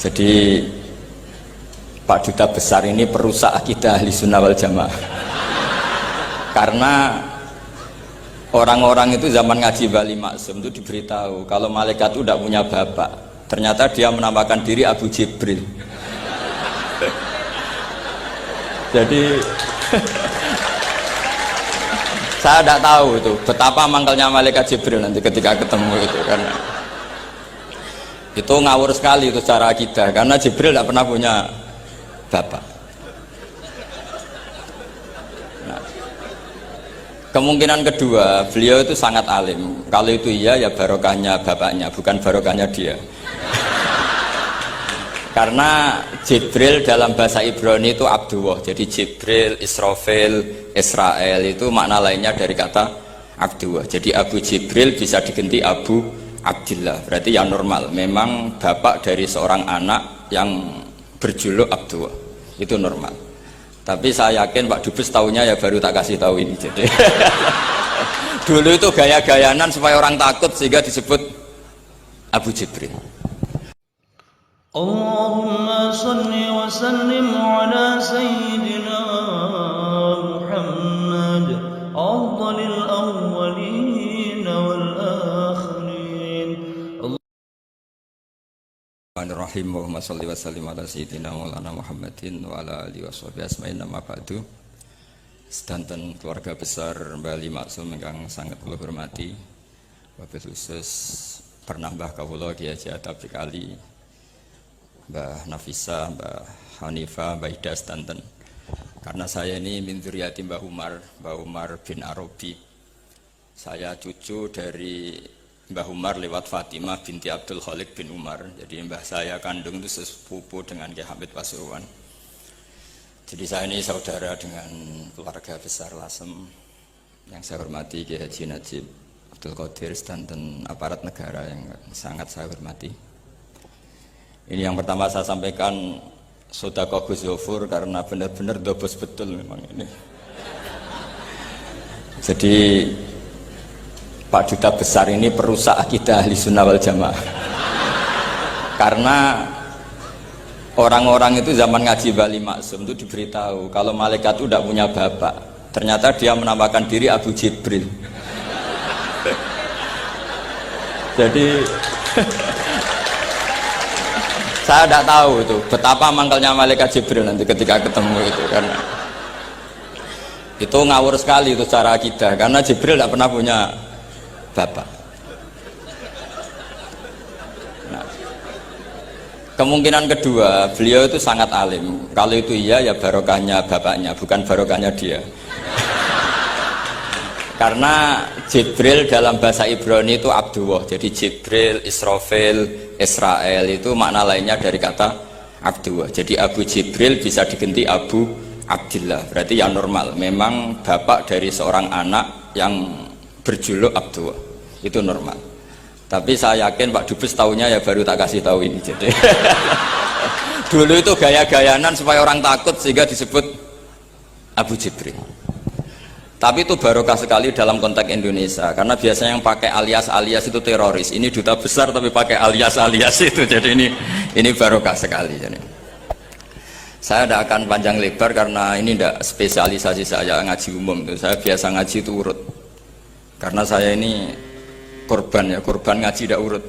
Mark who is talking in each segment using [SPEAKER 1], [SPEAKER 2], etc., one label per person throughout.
[SPEAKER 1] Jadi Pak Duta Besar ini perusak akidah Ahli Sunnah wal Jamaah. Karena orang-orang itu zaman ngaji Bali Maksum itu diberitahu kalau malaikat itu tidak punya bapak. Ternyata dia menamakan diri Abu Jibril. Jadi saya tidak tahu itu betapa mangkalnya malaikat Jibril nanti ketika ketemu itu, karena itu ngawur sekali itu secara akidah, karena Jibril tidak pernah punya bapak. Nah, kemungkinan kedua, beliau itu sangat alim. Kalau itu iya ya barokahnya bapaknya, bukan barokahnya dia. Karena Jibril dalam bahasa Ibrani itu Abdullah. Jadi Jibril, Israfil, Israel itu makna lainnya dari kata Abdullah. Jadi Abu Jibril bisa diganti Abu Abdillah. Berarti yang normal. Memang bapak dari seorang anak yang berjuluk Abdullah. Itu normal. Tapi saya yakin Pak Dubes tahunya ya baru tak kasih tahu ini. Jadi dulu itu gaya-gayanan supaya orang takut sehingga disebut Abu Jibril.
[SPEAKER 2] Allahumma salli wa sallim ala sayyidina Muhammad afdalil awwalin wal akhirin.
[SPEAKER 1] Bismillahirrahmanirrahim. Allahumma salli wa sallim ala sayyidina Maulana Muhammadin wa ala alihi washabihi asma'in nama ba'du. Sedanten keluarga besar Bali Maksum yang sangat kula hormati, wabil khusus pernah Mbah kawula Kiai Haji Atabik Ali, Mbah Nafisa, Mbah Hanifah, Mbah Ida sedanten. Karena saya ini min dzurriyyati Mbah Umar bin Arabi. Saya cucu dari Mbah Umar lewat Fatimah binti Abdul Khalik bin Umar. Jadi mbah saya kandung itu sepupu dengan Kiai Hamid Pasuruan. Jadi saya ini saudara dengan keluarga besar Lasem yang saya hormati, Kiai Haji Najib Abdul Qadir dan aparat negara yang sangat saya hormati. Ini yang pertama saya sampaikan Sodaqah Gus Zofur karena benar-benar dobos betul memang ini. Jadi Pak Duta Besar ini perusak akidah Ahli Sunnah wal Jamaah. Karena orang-orang itu zaman ngaji Bali Maksum itu diberitahu kalau malaikat itu tidak punya bapak. Ternyata dia menamakan diri Abu Jibril. Jadi saya tidak tahu itu betapa mangkalnya malaikat Jibril nanti ketika ketemu itu, karena itu ngawur sekali itu secara akidah, karena Jibril tidak pernah punya bapak. Nah, kemungkinan kedua, beliau itu sangat alim. Kalau itu iya ya barokahnya bapaknya, bukan barokahnya dia. Karena Jibril dalam bahasa Ibrani itu Abdullah. Jadi Jibril, Israfil, Israel itu makna lainnya dari kata Abdullah. Jadi Abu Jibril bisa diganti Abu Abdillah. Berarti yang normal. Memang bapak dari seorang anak yang berjuluk Abdullah. Itu normal. Tapi saya yakin Pak Dubes tahunya ya baru tak kasih tahu ini. Jadi dulu itu gaya-gayanan supaya orang takut sehingga disebut Abu Jibril. Tapi itu barokah sekali dalam konteks Indonesia, karena biasanya yang pakai alias-alias itu teroris. Ini duta besar tapi pakai alias-alias itu, jadi ini barokah sekali. Jadi saya tidak akan panjang lebar karena ini tidak spesialisasi saya ngaji umum. Saya biasa ngaji itu urut, karena saya ini korban ngaji tidak urut,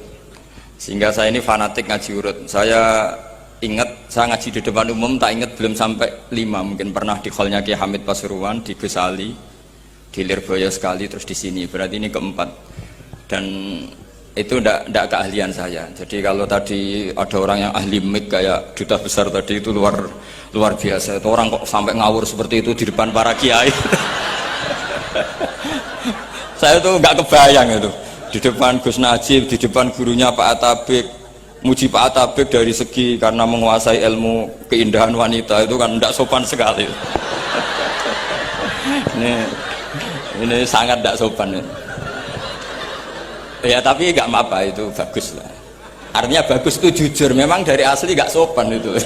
[SPEAKER 1] sehingga saya ini fanatik ngaji urut. Saya ingat saya ngaji di depan umum tak ingat belum sampai 5, mungkin pernah di hallnya Kiai Hamid Pasuruan, di Gus Ali, di Lirboyo sekali, terus di sini, berarti ini keempat. Dan itu tidak keahlian saya. Jadi kalau tadi ada orang yang ahli mik kayak duta besar tadi itu luar biasa. Itu orang kok sampai ngawur seperti itu di depan para kiai. Saya tuh nggak kebayang itu di depan Gus Najib, di depan gurunya Pak Atabik, muji Pak Atabik dari segi karena menguasai ilmu keindahan wanita itu kan tidak sopan sekali. Ini sangat tidak sopan ya, tapi nggak apa-apa, itu bagus lah. Artinya bagus itu jujur, memang dari asli nggak sopan itu.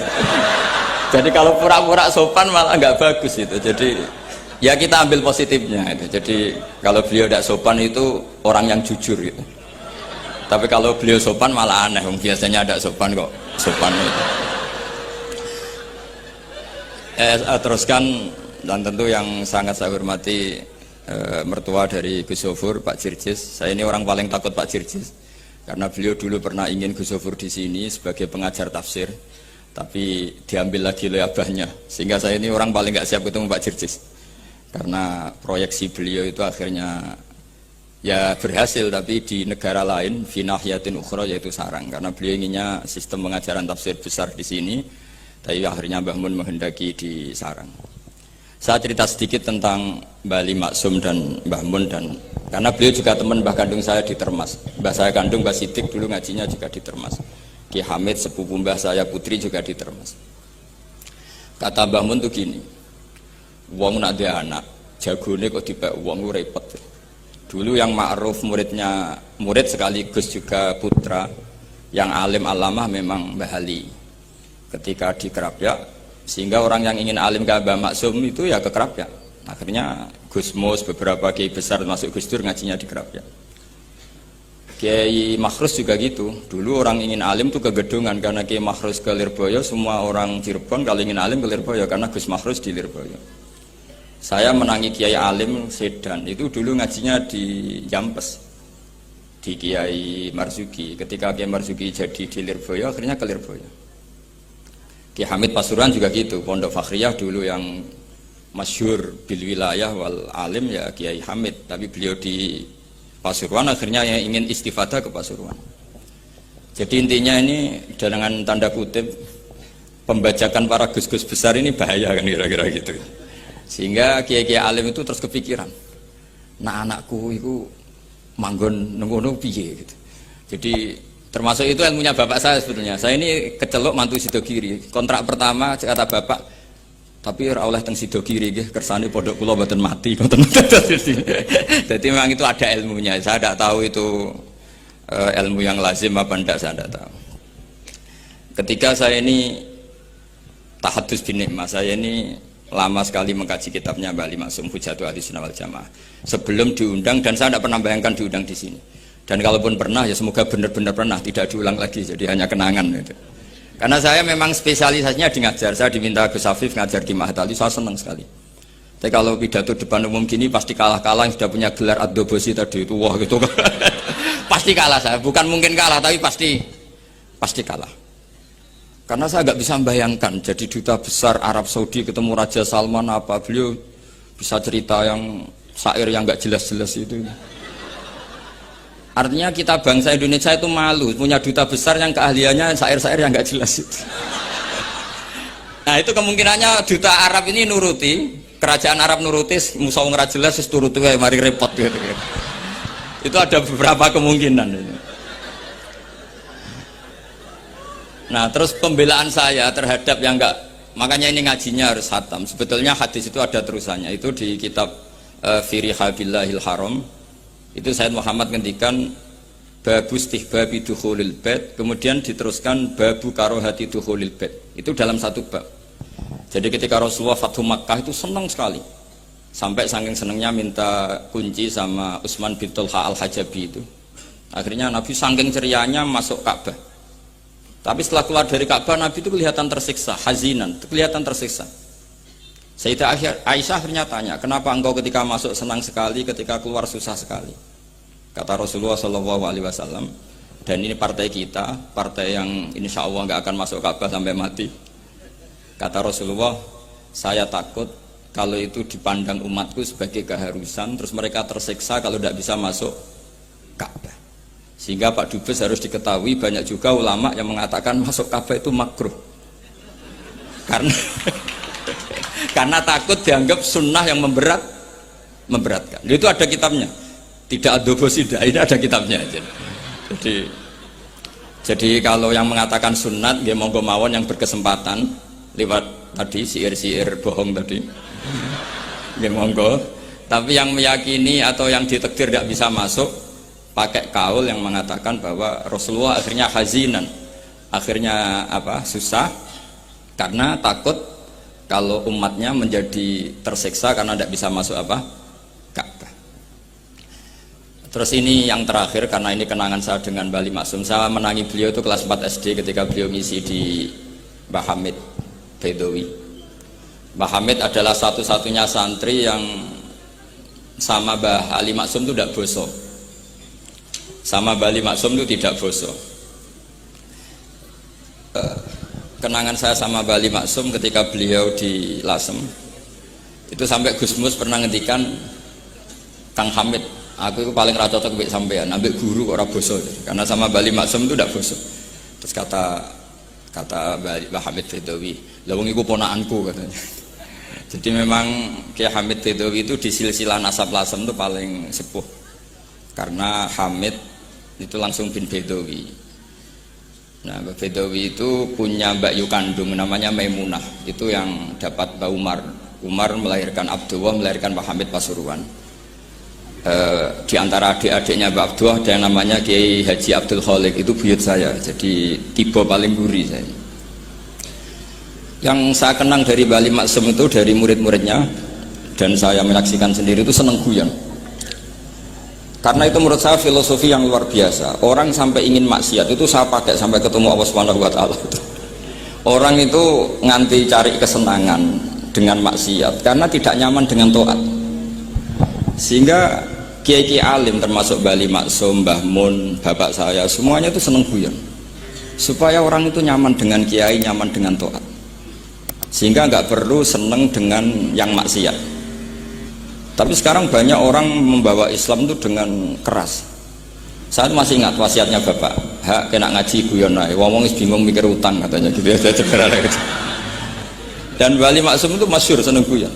[SPEAKER 1] Jadi kalau pura-pura sopan malah nggak bagus itu. Jadi ya kita ambil positifnya itu. Jadi kalau beliau tidak sopan itu orang yang jujur gitu. Tapi kalau beliau sopan malah aneh, biasanya ada sopan kok sopan itu. Teruskan, dan tentu yang sangat saya hormati mertua dari Gus Sofur, Pak Jirjis. Saya ini orang paling takut Pak Jirjis karena beliau dulu pernah ingin Gus Sofur di sini sebagai pengajar tafsir, tapi diambil lagi oleh abahnya, sehingga saya ini orang paling nggak siap ketemu Pak Jirjis karena proyeksi beliau itu akhirnya ya berhasil, tapi di negara lain, finahyatin ukhra, yaitu sarang, karena beliau inginnya sistem pengajaran tafsir besar di sini, tapi akhirnya Mbah Mun menghendaki di sarang. Saya cerita sedikit tentang Mbah Ali Maksum dan Mbah Mun, dan karena beliau juga teman Mbah kandung saya di Termas. Mbah saya kandung Mbah Sidik dulu ngajinya juga di Termas. Ki Hamid sepupu Mbah saya putri juga di Termas. Kata Mbah Mun tuh gini, wong nak dia anak jagone kok dipek wong lu repot. Dulu yang ma'ruf murid sekaligus juga putra yang alim alamah memang Mbah Ali. Ketika di Kerapia, sehingga orang yang ingin alim ke Mbah Maksum itu ya ke Kerapia. Akhirnya Gus Mus, beberapa kiai besar termasuk Gus Dur ngajinya di Kerapia. Kiai Makhrus juga gitu. Dulu orang ingin alim tuh ke Gedungan, karena Kiai Makhrus ke Lirboyo, semua orang Cirebon kalau ingin alim ke Lirboyo karena Gus Makhrus di Lirboyo. Saya menangi Kiai Alim Sedan, itu dulu ngajinya di Jampes, di Kiai Marzuki. Ketika Kiai Marzuki jadi di Lirboyo, akhirnya ke Lirboyo. Kiai Hamid Pasuruan juga gitu, Pondok Fakhriyah dulu yang masyhur bil wilayah wal alim ya Kiai Hamid, tapi beliau di Pasuruan akhirnya yang ingin istifadah ke Pasuruan. Jadi intinya ini dengan tanda kutip pembajakan para gus-gus besar ini bahaya kan kira-kira gitu. Sehingga kiai-kiai alim itu terus kepikiran, nah anakku itu manggon nunggu piye gitu. Jadi termasuk itu ilmunya bapak saya sebetulnya. Saya ini kecelok mantu Sidogiri. Kontrak pertama kata bapak, tapi ora oleh teng Sidogiri nggih, kersane pondok kula mboten mati. Jadi memang itu ada ilmunya. Saya tidak tahu itu ilmu yang lazim apa enggak, saya tidak tahu. Ketika saya ini tahadus bin nikmah, saya ini lama sekali mengkaji kitabnya Mbah Ali Maksum Hujatul Ahlussunnah wal Jamaah sebelum diundang, dan saya tidak pernah bayangkan diundang di sini. Dan kalaupun pernah ya semoga benar-benar pernah, tidak diulang lagi, jadi hanya kenangan gitu. Karena saya memang spesialisasinya di ngajar. Saya diminta Gus Afif ngajar di Mahat Ali, saya senang sekali. Tapi kalau pidato depan umum gini pasti kalah-kalah yang sudah punya gelar ad-dobosi tadi itu, wah gitu. Pasti kalah saya, bukan mungkin kalah tapi pasti kalah. Karena saya nggak bisa membayangkan jadi duta besar Arab Saudi ketemu Raja Salman, apa beliau bisa cerita yang syair yang nggak jelas-jelas itu. Artinya kita bangsa Indonesia itu malu punya duta besar yang keahliannya syair-syair yang nggak jelas itu. Nah itu kemungkinannya duta Arab ini nuruti, kerajaan Arab nuruti, musuh nggak jelas turuti mari repot gitu. Itu ada beberapa kemungkinan. Nah terus pembelaan saya terhadap yang enggak, makanya ini ngajinya harus khatam. Sebetulnya hadis itu ada terusannya, itu di kitab Firihabillahil Haram. Itu Sayyid Muhammad ngendikan babu istihbabi dukhulil bait, kemudian diteruskan babu karohati dukhulil bait. Itu dalam satu bab. Jadi ketika Rasulullah Fathu Makkah itu senang sekali, sampai saking senangnya minta kunci sama Utsman bin Talha al-Hajabi itu. Akhirnya Nabi saking cerianya masuk Ka'bah. Tapi setelah keluar dari Ka'bah, Nabi itu kelihatan tersiksa, hazinan, kelihatan tersiksa. Sayyidah Aisyah akhirnya tanya, kenapa engkau ketika masuk senang sekali, ketika keluar susah sekali? Kata Rasulullah SAW, dan ini partai kita, partai yang insya Allah nggak akan masuk Ka'bah sampai mati. Kata Rasulullah, saya takut kalau itu dipandang umatku sebagai keharusan, terus mereka tersiksa kalau tidak bisa masuk Ka'bah. Sehingga Pak Dubes harus diketahui banyak juga ulama yang mengatakan masuk Ka'bah itu makruh. Karena takut dianggap sunnah yang memberatkan. Itu ada kitabnya. Tidak adobosida, ini ada kitabnya. Jadi kalau yang mengatakan sunnat, dia monggo mawon yang berkesempatan lewat tadi siir-siir bohong tadi. Dia monggo. Tapi yang meyakini atau yang ditakdir tidak bisa masuk, pakai kaul yang mengatakan bahwa Rasulullah akhirnya hazinan, akhirnya susah karena takut kalau umatnya menjadi tersiksa karena tidak bisa masuk Ka'bah. Terus ini yang terakhir karena ini kenangan saya dengan Mbah Maksum. Saya menangi beliau itu kelas 4 SD ketika beliau ngisi di Mbah Hamid Bedowi. Mbah Hamid adalah satu-satunya santri yang sama Mbah Ali Maksum itu tidak boso. Sama Mbah Ali Maksum itu tidak boso. Kenangan saya sama Mbah Ali Maksum ketika beliau di Lasem itu sampai Gus Mus pernah ngendikan, Kang Hamid, aku itu paling ra cocok mbek sampean, ambek guru kok ora boso. Karena sama Mbah Ali Maksum itu tidak boso. Terus kata Mbah Hamid Bedowi, "Lah wong iku ponakanku," katanya. Jadi memang Kiai Hamid Bedowi itu di silsilah nasab Lasem itu paling sepuh. Karena Hamid itu langsung bin Bedowi. Nah, Mbak Bedowi itu punya Mbak Yu kandung namanya Maimunah. Itu yang dapat Mbak Umar. Umar melahirkan Abdullah, melahirkan Pak Hamid Pasuruan. Di antara adik-adiknya Mbak Abdullah ada yang namanya Kiai Haji Abdul Khalik, itu buyut saya. Jadi tiba paling buri saya. Yang saya kenang dari Mbah Ali Maksum itu dari murid-muridnya, dan saya menyaksikan sendiri itu seneng guyon. Karena itu menurut saya filosofi yang luar biasa. Orang sampai ingin maksiat itu saya pakai sampai ketemu Allah Subhanahu wa taala. Orang itu nganti cari kesenangan dengan maksiat karena tidak nyaman dengan taat. Sehingga kiai-kiai alim termasuk Mbah Ali Maksum, Mbah Mun, bapak saya semuanya itu seneng guyon. Supaya orang itu nyaman dengan kiai, nyaman dengan taat. Sehingga nggak perlu seneng dengan yang maksiat. Tapi sekarang banyak orang membawa Islam itu dengan keras. Saya masih ingat wasiatnya bapak, hak kena ngaji guyon ae, wong bingung mikir utang katanya gitu ya. Dan Mbah Ali Maksum itu masyhur seneng guyon.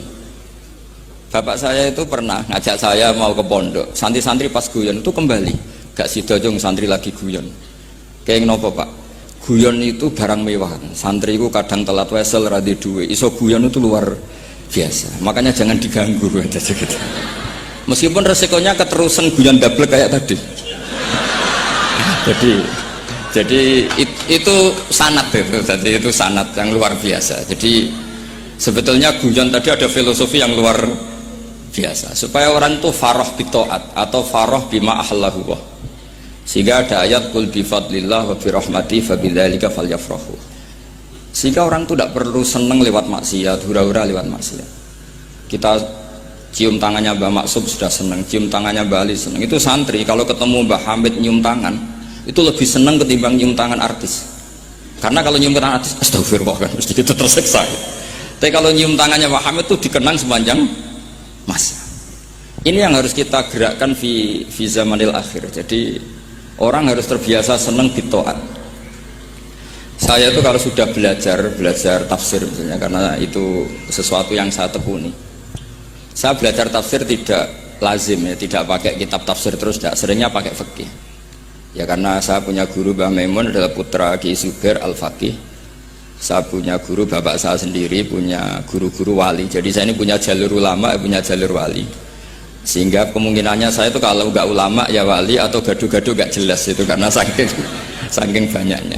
[SPEAKER 1] Bapak saya itu pernah ngajak saya mau ke pondok, santri-santri pas guyon itu kembali, gak sida jong santri lagi guyon. Kayak nopo Pak? Guyon itu barang mewah. Santri itu kadang telat wesel radhi duwe, iso guyon itu luar biasa, makanya jangan diganggu gitu. Meskipun resikonya keterusan guyon double kayak tadi. jadi itu sanad itu, jadi itu sanad yang luar biasa. Jadi sebetulnya guyon tadi ada filosofi yang luar biasa supaya orang itu farah bitaat atau farah bima ahlahu. Sehingga ada ayat qul bi fadlillah wa bi rahmati fa bidzalika falyafrahu. Sehingga orang itu tidak perlu seneng lewat maksiat, hura-hura lewat maksiat. Kita cium tangannya Mbah Maksum sudah seneng, cium tangannya Mbah Ali seneng. Itu santri kalau ketemu Mbah Hamid nyium tangan, itu lebih seneng ketimbang nyium tangan artis. Karena kalau nyium tangan artis, astagfirullah kan, mesti kita tersiksa. Tapi kalau nyium tangannya Mbah Hamid itu dikenang sepanjang masa. Ini yang harus kita gerakkan fi zamanil akhir. Jadi orang harus terbiasa seneng bitaat. Saya itu kalau sudah belajar tafsir misalnya, karena itu sesuatu yang saya tekuni. Saya belajar tafsir tidak lazim ya, tidak pakai kitab tafsir terus, tidak, seringnya pakai fikih. Ya karena saya punya guru Mbah Maimun adalah putra Ki Zubair Al-Faqih. Saya punya guru bapak saya sendiri, punya guru-guru wali. Jadi saya ini punya jalur ulama, punya jalur wali. Sehingga kemungkinannya saya itu kalau nggak ulama ya wali, atau gaduh-gaduh nggak jelas itu karena saking banyaknya.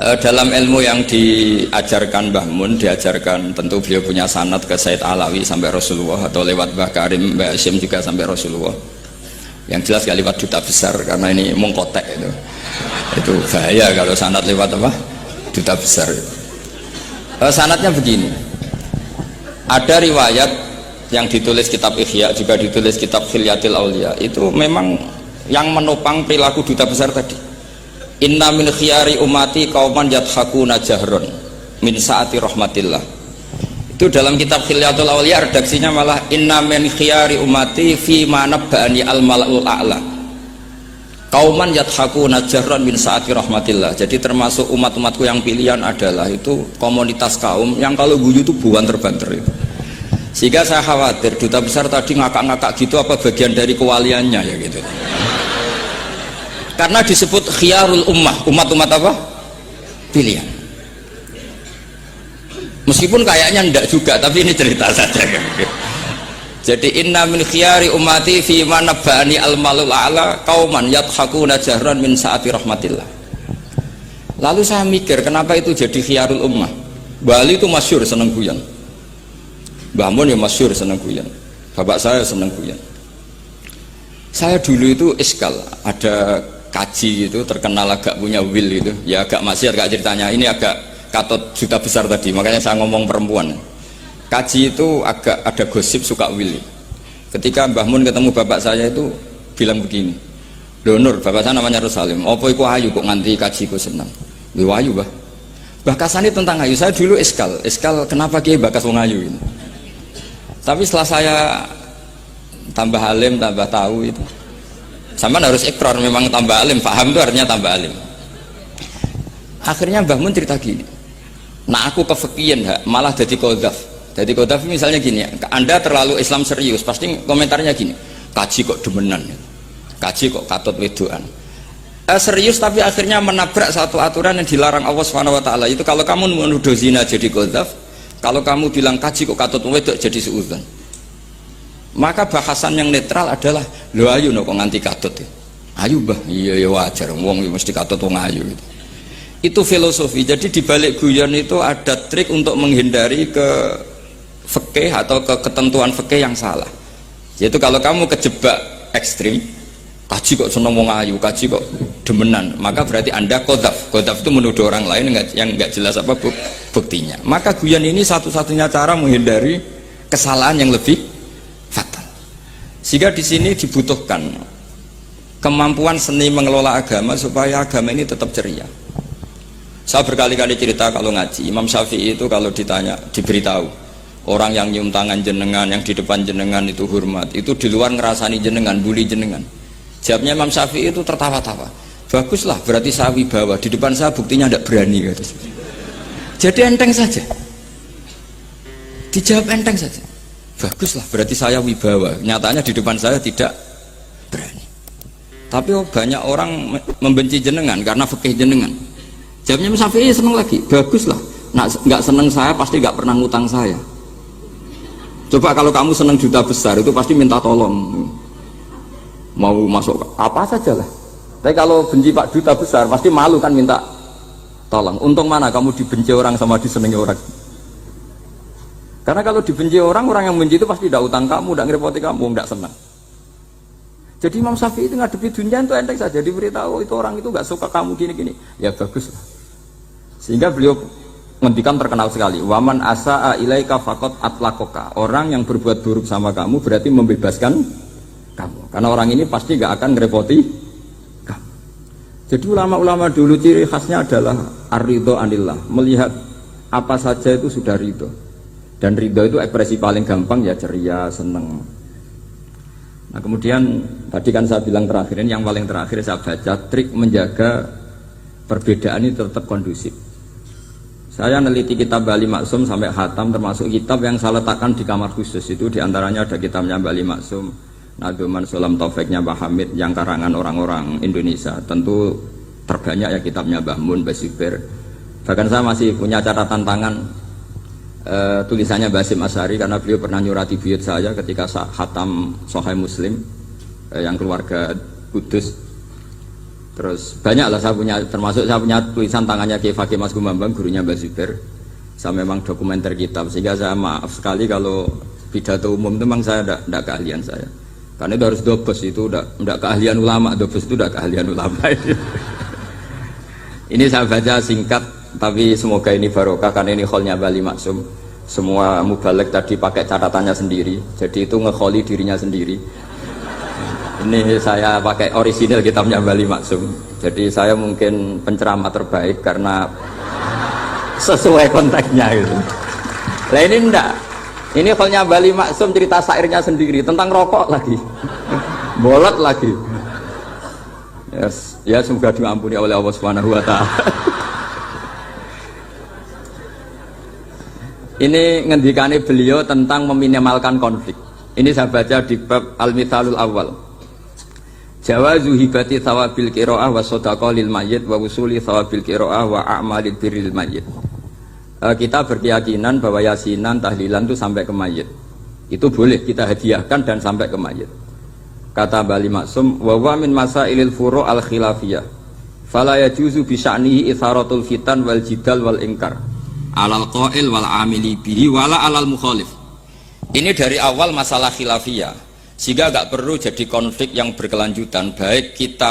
[SPEAKER 1] Dalam ilmu yang diajarkan Mbah Mun, diajarkan tentu beliau punya sanad ke Said Alawi sampai Rasulullah, atau lewat Mbah Karim, Mbah Hashim juga sampai Rasulullah. Yang jelas gak lewat duta besar karena ini mengkotek itu bahaya kalau sanad lewat apa? Duta besar. Sanadnya begini, ada riwayat yang ditulis kitab Ihya, juga ditulis kitab Khilyatil Aulia, itu memang yang menopang perilaku duta besar tadi. Inna min khiyari umati kauman yadhakuna jahron min saati rahmatillah. Itu dalam kitab Khilyatul Aulia redaksinya malah inna min khiyari umati fi ma nabba'ani al mala'ul a'la kauman yadhakuna jahron min saati rahmatillah. Jadi termasuk umat-umatku yang pilihan adalah itu komunitas kaum yang kalau guyu itu buan terbanter itu. Sehingga saya khawatir duta besar tadi ngakak-ngakak gitu apa bagian dari kewaliannya ya gitu. Karena disebut khiyarul ummah, umat-umat apa? Pilihan. Meskipun kayaknya enggak juga, tapi ini cerita saja. Jadi inna min khiyari ummati fi ma nabba'ani al-malul a'la qauman yadhakuna jahran min saati rahmatillah. Lalu saya mikir kenapa itu jadi khiyarul ummah. Bali itu masyhur seneng guyon. Mbah Mun ya masyhur seneng guyon. Bapak saya seneng guyon. Saya dulu itu iskal, ada kaji itu terkenal agak punya will itu, ya agak maksiat agak ceritanya. Ini agak katot juta besar tadi, makanya saya ngomong perempuan. Kaji itu agak ada gosip suka will. Ketika Mbah Mun ketemu bapak saya itu bilang begini, Donor, bapak saya namanya Rosalim, apa iku ayu kok nganti kajiku senang? Iku ayu bah. Bahkasannya tentang ayu, saya dulu iskal kenapa kiai bakas wong ayu ini. Tapi setelah saya tambah alim, tambah tahu itu sama harus ikrar, memang tambah alim, paham itu artinya tambah alim. Akhirnya Mbah Mun cerita gini, nah aku kefikian malah jadi kodaf. Jadi kodaf misalnya gini, Anda terlalu Islam serius, pasti komentarnya gini, kaji kok demenan, kaji kok katut wedoan. Serius tapi akhirnya menabrak satu aturan yang dilarang Allah SWT. Itu kalau kamu menuduh zina jadi kodaf, kalau kamu bilang kaji kok katut wedok jadi suudzon. Maka bahasan yang netral adalah lo ayu no kok nganti katut ya. Ayu bah, iya ya wajar, wong mesti katut wong ayu gitu. Itu filosofi. Jadi di balik guyon itu ada trik untuk menghindari ke fikih atau ke ketentuan fikih yang salah. Yaitu kalau kamu kejebak ekstrim, kaji kok seneng wong ayu, kaji kok demenan, maka berarti Anda kodaf. Kodaf itu menuduh orang lain yang nggak jelas apa buktinya. Maka guyon ini satu-satunya cara menghindari kesalahan yang lebih fatal. Sehingga di sini dibutuhkan kemampuan seni mengelola agama supaya agama ini tetap ceria. Saya berkali-kali cerita kalau ngaji, Imam Syafi'i itu kalau ditanya, diberitahu orang yang nyium tangan jenengan, yang di depan jenengan itu hormat, itu di luar ngerasani jenengan, bully jenengan. Jawabnya Imam Syafi'i itu tertawa-tawa. Baguslah, berarti saya wibawa, di depan saya buktinya tidak berani. Jadi enteng saja, dijawab enteng saja. Baguslah, berarti saya wibawa, nyatanya di depan saya tidak berani. Tapi banyak orang membenci jenengan karena fikih jenengan. Jawabnya Imam Syafi'i seneng lagi, baguslah, nggak seneng saya pasti nggak pernah ngutang saya. Coba kalau kamu seneng juta besar itu pasti minta tolong, mau masuk apa saja lah. Tapi kalau benci Pak juta besar pasti malu kan minta tolong. Untung mana kamu dibenci orang sama disenengi orang. Karena kalau dibenci orang yang membenci itu pasti tidak utang kamu, tidak ngerepoti kamu, tidak senang. Jadi Imam Syafi'i itu ngadepi dunia itu enteng saja, diberitahu itu orang itu nggak suka kamu gini-gini, ya bagus lah. Sehingga beliau ngendikan terkenal sekali, waman asa'a ilaika faqad atlaqaka. Orang yang berbuat buruk sama kamu berarti membebaskan kamu. Karena orang ini pasti nggak akan ngerepoti kamu. Jadi ulama-ulama dulu ciri khasnya adalah ar-ridho anillah, melihat apa saja itu sudah ridho. Dan ridho itu ekspresi paling gampang ya ceria, seneng. Nah kemudian tadi kan saya bilang terakhir, ini yang paling terakhir saya baca, trik menjaga perbedaan ini tetap kondusif. Saya neliti kitab Bali Maksum sampai khatam, termasuk kitab yang saya letakkan di kamar khusus itu, diantaranya ada kitabnya Bali Maksum, Nadoman Sulam Taufiknya Mbah Hamid yang karangan orang-orang Indonesia. Tentu terbanyak ya kitabnya Mbah Mun, Mbah Zubair. Bahkan saya masih punya catatan tangan tulisannya Basim Asyari karena beliau pernah nyurati buyut saya ketika khatam Sahih Muslim yang keluarga Kudus. Terus banyak lah saya punya, termasuk saya punya tulisan tangannya Kiai Fakih Mas Gumambang, gurunya Mbah Zubair. Saya memang dokumenter kitab, sehingga saya maaf sekali kalau pidato umum itu memang saya tidak keahlian saya. Karena itu harus dobes, itu tidak keahlian ulama, dobes itu tidak keahlian ulama. Ini saya baca singkat, tapi semoga ini barokah karena ini kholnya Bali Maksum. Semua mubalek tadi pakai catatannya sendiri, jadi itu ngekholi dirinya sendiri. Ini saya pakai orisinal kitabnya Bali Maksum. Jadi saya mungkin penceramah terbaik karena sesuai konteksnya gitu. Nah ini enggak, ini kholnya Bali Maksum, cerita syairnya sendiri tentang rokok lagi, bolot lagi. Yes, ya semoga diampuni oleh Allah Subhanahu wa Ta'ala. Ini ngendikane beliau tentang meminimalkan konflik. Ini saya baca di bab Al-Mithalul Awal. Jawazu hibati thawabil qiraah wa shadaqah lil mayyit wa wusuli thawabil qiraah wa a'malil birril mayyit. Kita berkeyakinan bahwa yasinan, tahlilan itu sampai ke mayit. Itu boleh kita hadiahkan dan sampai ke mayit. Kata Bali Maksum, wa wa min masailil furu' al khilafiyah. Fala yajuzu bi sya'nihi itharatul fitan wal jidal wal ingkar. Alal qail wal amili bihi wala alal mukhalif. Ini dari awal masalah khilafiyah. Sehingga nggak perlu jadi konflik yang berkelanjutan, baik kita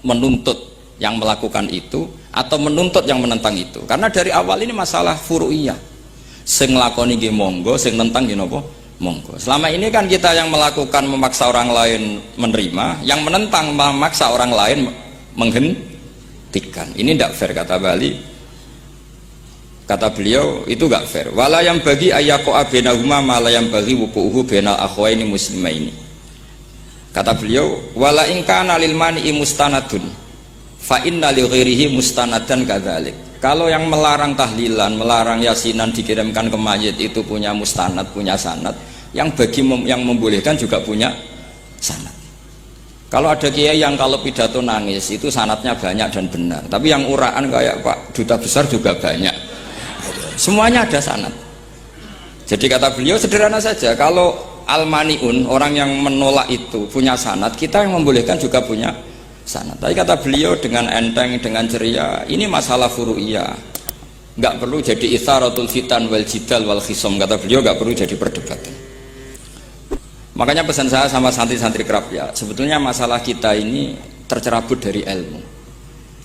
[SPEAKER 1] menuntut yang melakukan itu atau menuntut yang menentang itu. Karena dari awal ini masalah furu'iyah. Sing nglakoni nggih monggo, sing nentang nggih napa? Monggo. Selama ini kan kita yang melakukan memaksa orang lain menerima, yang menentang memaksa orang lain menghentikan. Ini tidak fair kata Bali. Kata beliau itu gak fair. Wala yang bagi ayaqa bainahuma ma la yang bagi wuquhu bainal akhwaini muslimaini. Kata beliau, wala in kana lil mani'i mustanadun fa inna li ghairihi mustanadan kadzalik. Kalau yang melarang tahlilan, melarang yasinan dikirimkan ke mayit itu punya mustanad, punya sanad, yang bagi yang membolehkan juga punya sanad. Kalau ada kiai yang kalau pidato nangis itu sanadnya banyak dan benar, tapi yang uraan kayak Pak Duta Besar juga banyak. Semuanya ada sanad. Jadi kata beliau sederhana saja, kalau al-mani'un, orang yang menolak itu punya sanad, kita yang membolehkan juga punya sanad. Tapi kata beliau dengan enteng, dengan ceria, ini masalah furu'iyah, nggak perlu jadi itsaratul fitan wal jidal wal khisom. Kata beliau nggak perlu jadi perdebatan. Makanya pesan saya sama santri-santri kerap ya, sebetulnya masalah kita ini tercerabut dari ilmu.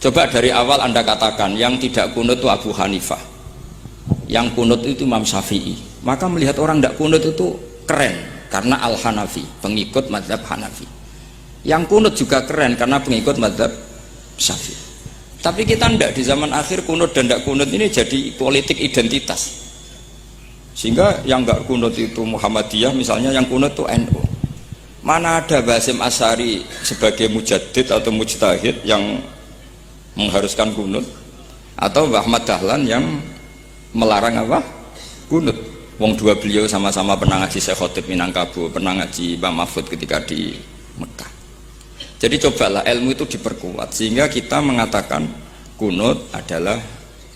[SPEAKER 1] Coba dari awal Anda katakan yang tidak kunut itu Abu Hanifah, yang kunut itu Imam Syafi'i, maka melihat orang tidak kunut itu keren karena Al-Hanafi, pengikut mazhab Hanafi. Yang kunut juga keren karena pengikut mazhab Syafi'i. Tapi kita tidak, di zaman akhir kunut dan tidak kunut ini jadi politik identitas. Sehingga yang nggak kunut itu Muhammadiyah misalnya, yang kunut itu NU. Mana ada Basim Asy'ari sebagai mujaddid atau mujtahid yang mengharuskan kunut, atau Mbah Ahmad Dahlan yang melarang apa? Kunut. Wong dua beliau sama-sama pernah ngaji Syekh Khotib Minangkabau, pernah ngaji Mbah Mahfud ketika di Mekah. Jadi cobalah ilmu itu diperkuat sehingga kita mengatakan kunut adalah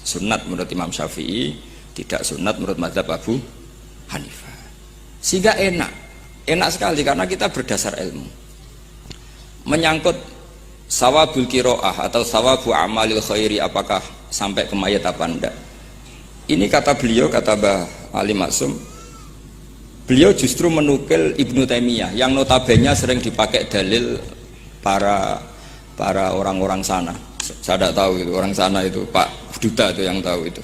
[SPEAKER 1] sunat menurut Imam Syafi'i, tidak sunat menurut mazhab Abu Hanifah. Sehingga enak sekali karena kita berdasar ilmu. Menyangkut sawabul qiraah atau sawabu amalil khairi, apakah sampai ke mayat apa enggak? Ini kata beliau, kata Mbah Ali Maksum, beliau justru menukil Ibnu Taimiyah yang notabene sering dipakai dalil para orang-orang sana. Saya tidak tahu itu orang sana itu, Pak Duta itu yang tahu itu.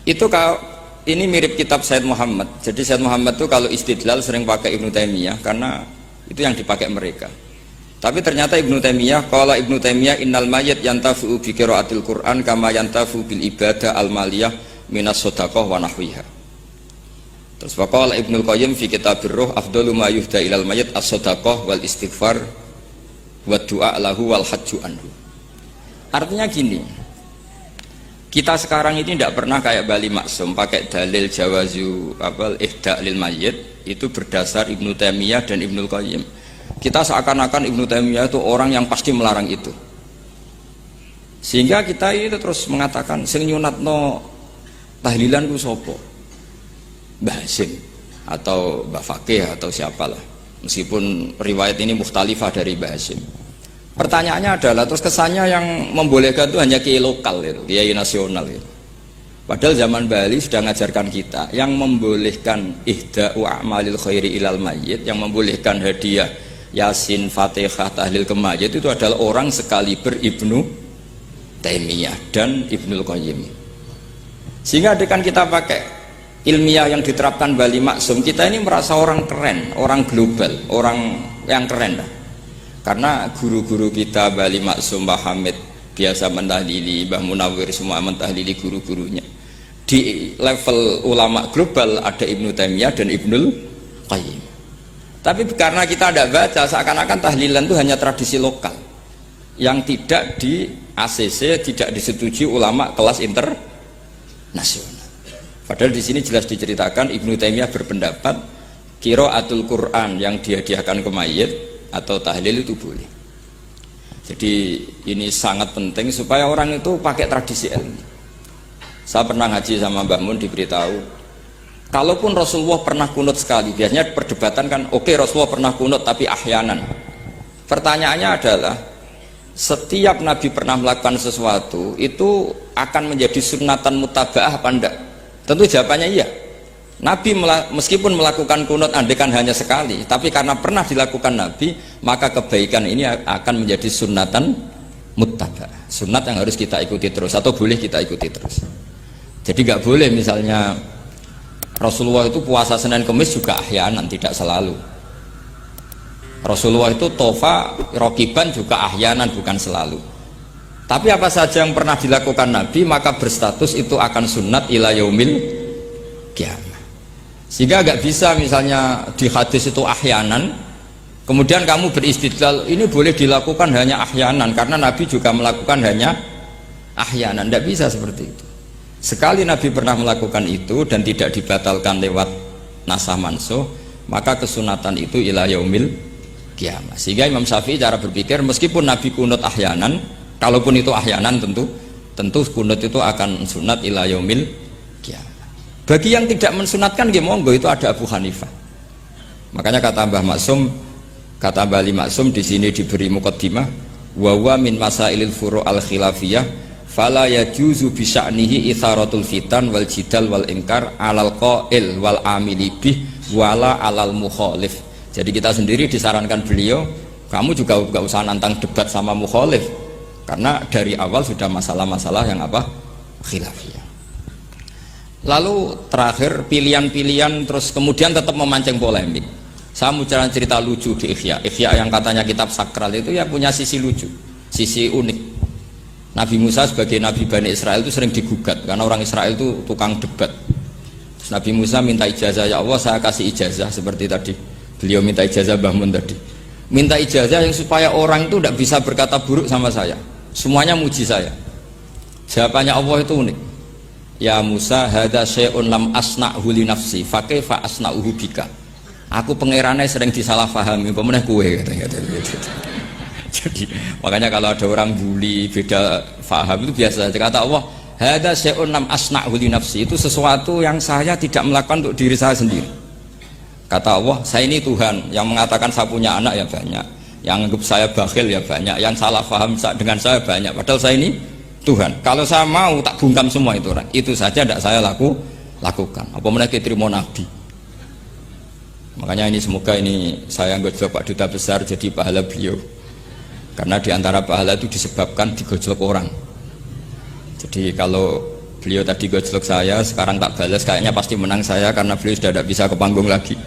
[SPEAKER 1] Itu kalau ini mirip kitab Said Muhammad. Jadi Said Muhammad itu kalau istidlal sering pakai Ibnu Taimiyah karena itu yang dipakai mereka. Tapi ternyata Ibnu Taimiyah, qala Ibnu Taimiyah innal mayyit yantafu bi qiraatil Qur'an kama yantafu bil ibadah al maliyah minas shadaqah wa nahwiha. Terus faqala Ibnu Qayyim fi kitabir ruh afdalu ma yuhda ilal mayyit as-shadaqah wal istighfar wa du'a lahu wal hajju anhu. Artinya gini, kita sekarang ini tidak pernah kayak Bali Maksum pakai dalil jawazu ihda lil mayyit itu berdasar Ibnu Taimiyah dan Ibnu Qayyim. Kita seakan-akan Ibnu Taimiyah itu orang yang pasti melarang itu, sehingga kita itu terus mengatakan sing nyunatno tahlilan ku sopo, Mbah Hasim atau Mbah Fakih atau siapalah, meskipun riwayat ini mukhtalifah dari Mbah Hasim. Pertanyaannya adalah terus kesannya yang membolehkan itu hanya kiai lokal itu, kiai nasional itu. Padahal zaman Bali sudah mengajarkan kita yang membolehkan ihda'u a'malil khairi ilal mayyit, yang membolehkan hadiah Yasin, Fatihah, tahlil ke mayit itu adalah orang sekaliber Ibnu Taimiyah dan Ibnul Qayyim. Sehingga dengan kita pakai ilmiah yang diterapkan Bali Maksum, kita ini merasa orang keren, orang global, orang yang keren lah. Karena guru-guru kita Bali Maksum, Mbah Hamid biasa mentahlili, Mbah Munawir semua mentahlili guru-gurunya. Di level ulama global ada Ibnu Taimiyah dan Ibnul Qayyim. Tapi karena kita tidak baca, seakan-akan tahlilan itu hanya tradisi lokal yang tidak di ACC, tidak disetujui ulama kelas internasional. Padahal di sini jelas diceritakan Ibnu Taimiyah berpendapat qiraatul Quran yang dihadiahkan ke mayit atau tahlil itu boleh. Jadi ini sangat penting supaya orang itu pakai tradisi ilmu. Saya pernah ngaji sama Mbah Mun, diberitahu kalaupun Rasulullah pernah kunut sekali, biasanya perdebatan kan, oke, Rasulullah pernah kunut tapi ahyanan. Pertanyaannya adalah setiap Nabi pernah melakukan sesuatu itu akan menjadi sunatan mutaba'ah apa enggak? Tentu jawabannya iya. Nabi meskipun melakukan kunut andekan hanya sekali, tapi karena pernah dilakukan Nabi, maka kebaikan ini akan menjadi sunnatan muttaba, sunat yang harus kita ikuti terus atau boleh kita ikuti terus. Jadi nggak boleh misalnya Rasulullah itu puasa Senin Kemis juga ahyanan, tidak selalu. Rasulullah itu tofa rokiban juga ahyanan, bukan selalu. Tapi apa saja yang pernah dilakukan Nabi maka berstatus itu akan sunat ila yaumil qiyamah. Sehingga nggak bisa misalnya di hadis itu ahyanan, kemudian kamu beristidlal ini boleh dilakukan hanya ahyanan karena Nabi juga melakukan hanya ahyanan. Tidak bisa seperti itu. Sekali Nabi pernah melakukan itu dan tidak dibatalkan lewat nasah mansuh, maka kesunatan itu ila yaumil qiyamah. Sehingga Imam Syafi'i cara berpikir meskipun Nabi kunut ahyanan, kalaupun itu ahyanan tentu kunut itu akan sunat ila yaumil qiyamah. Bagi yang tidak mensunatkan ya monggo, itu ada Abu Hanifah. Makanya kata Mbah Maksum, kata Mbah Ali Maksum di sini diberi muqaddimah, wa huwa min masailil furu' al khilafiyah fala yajuzu bi sya'nihi itharatul fitan wal jidal wal inkar alal qail wal amili bih wala alal mukhalif. Jadi kita sendiri disarankan beliau, kamu juga gak usah nantang debat sama mukhalif karena dari awal sudah masalah-masalah yang apa? Khilafiyah. Lalu terakhir pilihan-pilihan terus kemudian tetap memancing polemik. Saya mau cerita lucu di Ihya yang katanya kitab sakral itu ya punya sisi lucu, sisi unik. Nabi Musa sebagai Nabi Bani Israel itu sering digugat karena orang Israel itu tukang debat. Terus Nabi Musa minta ijazah, ya Allah saya kasih ijazah seperti tadi. Beliau minta ijazah Mbah Mun tadi. Minta ijazah yang supaya orang itu tidak bisa berkata buruk sama saya. Semuanya muji saya. Jawabannya Allah itu unik. Ya Musa, hadza syai'un lam asna'hu li nafsi, fa kaifa asna'uhu bika. Aku pangerane sering disalahpahami, apa meneh kowe katanya gitu. Jadi makanya kalau ada orang bully beda paham itu biasa saja. Kata Allah, hadza syai'un lam asna'hu li nafsi, itu sesuatu yang saya tidak melakukan untuk diri saya sendiri. Kata Allah, saya ini Tuhan, yang mengatakan saya punya anak ya banyak, yang anggap saya bakhil ya banyak, yang salah paham dengan saya banyak, padahal saya ini Tuhan. Kalau saya mau tak bungkam semua itu orang. Itu saja tidak saya lakukan. Apa mereka terima Nabi? Makanya ini semoga ini saya gojlok Pak Duta Besar jadi pahala beliau. Karena diantara pahala itu disebabkan digojlok orang. Jadi kalau beliau tadi gojlok saya, sekarang tak balas kayaknya pasti menang saya karena beliau sudah tidak bisa ke panggung lagi.